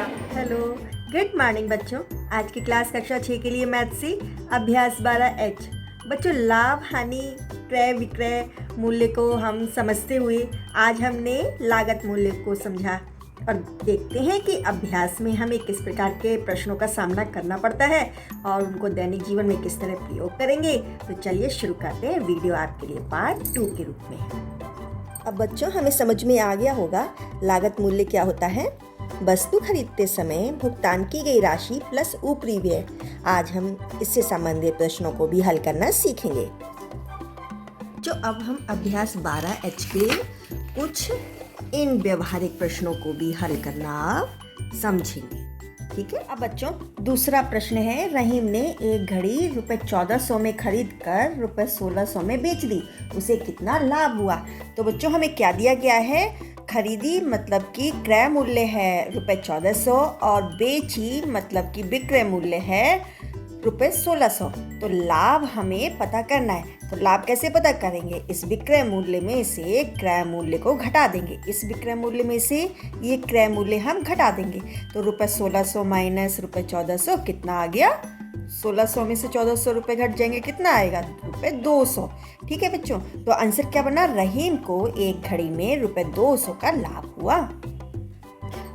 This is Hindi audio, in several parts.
हेलो, गुड मॉर्निंग बच्चों। आज की क्लास कक्षा 6 के लिए मैथ से अभ्यास 12H। बच्चों, लाभ हानि क्रय विक्रय मूल्य को हम समझते हुए आज हमने लागत मूल्य को समझा और देखते हैं कि अभ्यास में हमें किस प्रकार के प्रश्नों का सामना करना पड़ता है और उनको दैनिक जीवन में किस तरह प्रयोग करेंगे। तो चलिए शुरू करते हैं। वीडियो आपके लिए पार्ट 2 के रूप में। अब बच्चों, हमें समझ में आ गया होगा लागत मूल्य क्या होता है। वस्तु खरीदते समय भुगतान की गई राशि प्लस ऊपरी व्यय। आज हम इससे संबंधित प्रश्नों को भी हल करना सीखेंगे। जो अब हम अभ्यास 12H के कुछ इन व्यवहारिक प्रश्नों को भी हल करना समझेंगे। ठीक है। अब बच्चों, दूसरा प्रश्न है, रहीम ने एक घड़ी रुपए 1400 में खरीद कर रुपए 1600 में बेच दी, उसे कितना लाभ हुआ। तो बच्चों, हमें क्या दिया गया है, खरीदी मतलब कि क्रय मूल्य है रुपए 1400 और बेची मतलब कि विक्रय मूल्य है रुपए 1600। तो लाभ हमें पता करना है। तो लाभ कैसे पता करेंगे, इस विक्रय मूल्य में से क्रय मूल्य को घटा देंगे। इस विक्रय मूल्य में से ये क्रय मूल्य हम घटा देंगे। तो रुपए 1600 माइनस रुपए 1400 कितना आ गया, 1600 में से 1400 रुपये घट जाएंगे, कितना आएगा, रुपए 200। ठीक है बच्चों। तो आंसर क्या बना, रहीम को एक घड़ी में रुपए 200 का लाभ हुआ।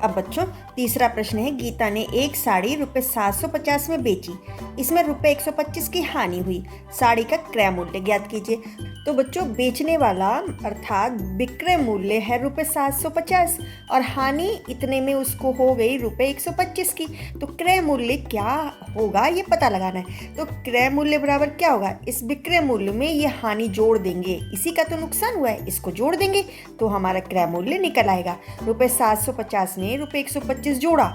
अब बच्चों, तीसरा प्रश्न है, गीता ने एक साड़ी रुपए 750 में बेची, इसमें रुपए 125 की हानि हुई, साड़ी का क्रय मूल्य ज्ञात कीजिए। तो बच्चों, बेचने वाला अर्थात विक्रय मूल्य है रुपए 750 और हानि इतने में उसको हो गई रुपए 125 की। तो क्रय मूल्य क्या होगा ये पता लगाना है। तो क्रय मूल्य बराबर क्या होगा, इस विक्रय मूल्य में ये हानि जोड़ देंगे, इसी का तो नुकसान हुआ है, इसको जोड़ देंगे तो हमारा क्रय मूल्य निकल आएगा। रुपए 750 में रुपए 125 जोड़ा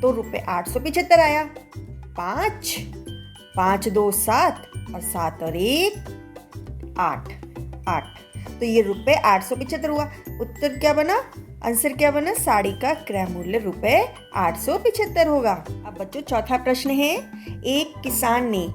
तो रुपए 875 आया। 5 2 7 और 7 और 1 8। तो ये रुपए 875 हुआ। उत्तर क्या बना, आंसर क्या बना, साड़ी का क्रय मूल्य रुपए 875 होगा। अब बच्चों, चौथा प्रश्न है, एक किसान ने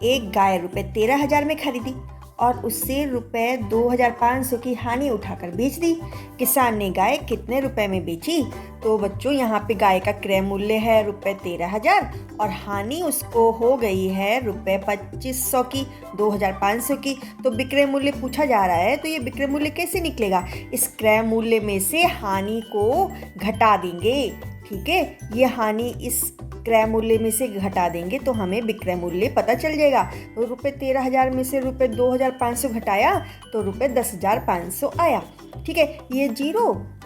एक गाय रुपए 13,000 में खरीदी और उससे रुपए 2,500 की हानि उठाकर बेच दी। किसान ने गाय कितने रुपए में बेची। तो बच्चों, यहाँ पे गाय का क्रय मूल्य है रुपए 13,000 और हानि उसको हो गई है रुपए 2500 की, 2,500 की। तो विक्रय मूल्य पूछा जा रहा है, तो ये विक्रय मूल्य कैसे निकलेगा, इस क्रय मूल्य में से हानि को घटा देंगे। ठीक है, ये हानि इस क्रय मूल्य में से घटा देंगे तो हमें विक्रय मूल्य पता चल जाएगा। तो रुपए 13,000 में से रुपए 2,500 घटाया तो रुपए 10,500 आया। ठीक है, ये जीरो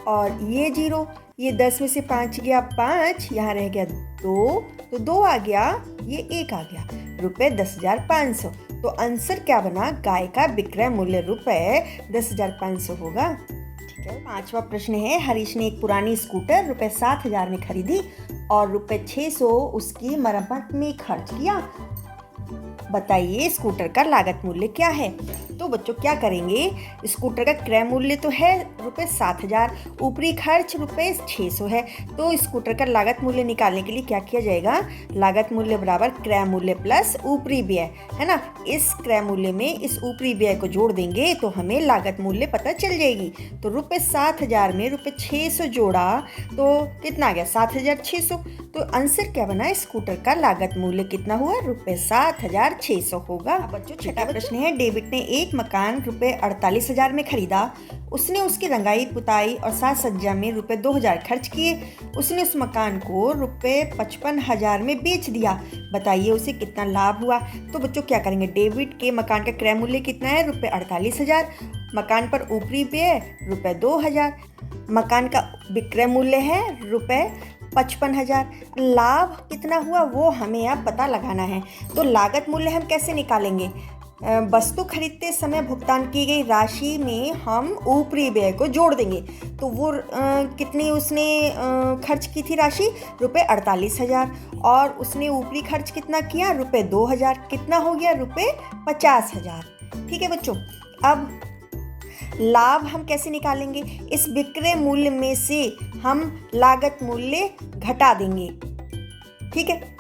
और ये जीरो, ये 10 में से 5 गया 5, यहाँ रह गया 2, तो 2 आ गया, ये 1 आ गया, रुपए 10,500। तो आंसर क्या बना, गाय का विक्रय मूल्य रुपए 10,500 होगा। ठीक है। पांचवा प्रश्न है, हरीश ने एक पुरानी स्कूटर रुपए 7,000 में खरीदी और रुपए 600 उसकी मरम्मत में खर्च किया। बताइए स्कूटर का लागत मूल्य क्या है। तो बच्चों, क्या करेंगे, स्कूटर का क्रय मूल्य तो है रुपए 7,000, ऊपरी खर्च रुपए 600 है। तो स्कूटर का लागत मूल्य निकालने के लिए क्या किया जाएगा, लागत मूल्य बराबर क्रय मूल्य प्लस ऊपरी व्यय, है ना। इस क्रय मूल्य में इस ऊपरी व्यय को जोड़ देंगे तो हमें लागत मूल्य पता चल जाएगी। तो रुपए 7,000 में रुपए 600 जोड़ा तो कितना आ गया, 7,600। तो आंसर क्या बना, स्कूटर का लागत मूल्य कितना हुआ, रुपए 7,600 होगा। बच्चों, छठा प्रश्न है, डेविड ने एक मकान रुपए 48,000 में खरीदा, उसने उसकी रंगाई पुताई और साज सज्जा में रुपए 2,000 खर्च किए, उसने उस मकान को रुपए 55,000 में बेच दिया। बताइए उसे कितना लाभ हुआ। तो बच्चों, क्या करेंगे, डेविड के मकान का क्रय मूल्य कितना है, रुपए 48,000, मकान पर ऊपरी व्यय रुपए 2,000, मकान का विक्रय मूल्य है रुपए 55,000, लाभ कितना हुआ वो हमें अब पता लगाना है। तो लागत मूल्य हम कैसे निकालेंगे, वस्तु खरीदते समय भुगतान की गई राशि में हम ऊपरी व्यय को जोड़ देंगे। तो वो कितनी उसने खर्च की थी राशि, रुपए 48,000 और उसने ऊपरी खर्च कितना किया, रुपए 2,000, कितना हो गया, रुपए 50,000। ठीक है बच्चों। अब लाभ हम कैसे निकालेंगे, इस विक्रय मूल्य में से हम लागत मूल्य घटा देंगे। ठीक है,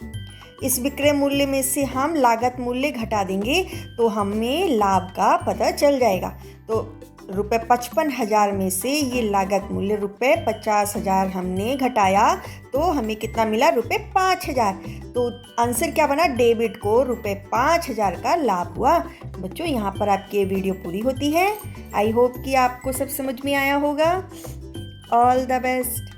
इस विक्रय मूल्य में से हम लागत मूल्य घटा देंगे तो हमें लाभ का पता चल जाएगा। तो रुपये 55,000 में से ये लागत मूल्य रुपये 50,000 हमने घटाया तो हमें कितना मिला? रुपये 5,000। तो आंसर क्या बना? डेबिट को रुपये 5,000 का लाभ हुआ। बच्चों यहाँ पर आपकी ये वीडियो पूरी होती है। आई होप कि आपको सब समझ में आया होगा। All the best.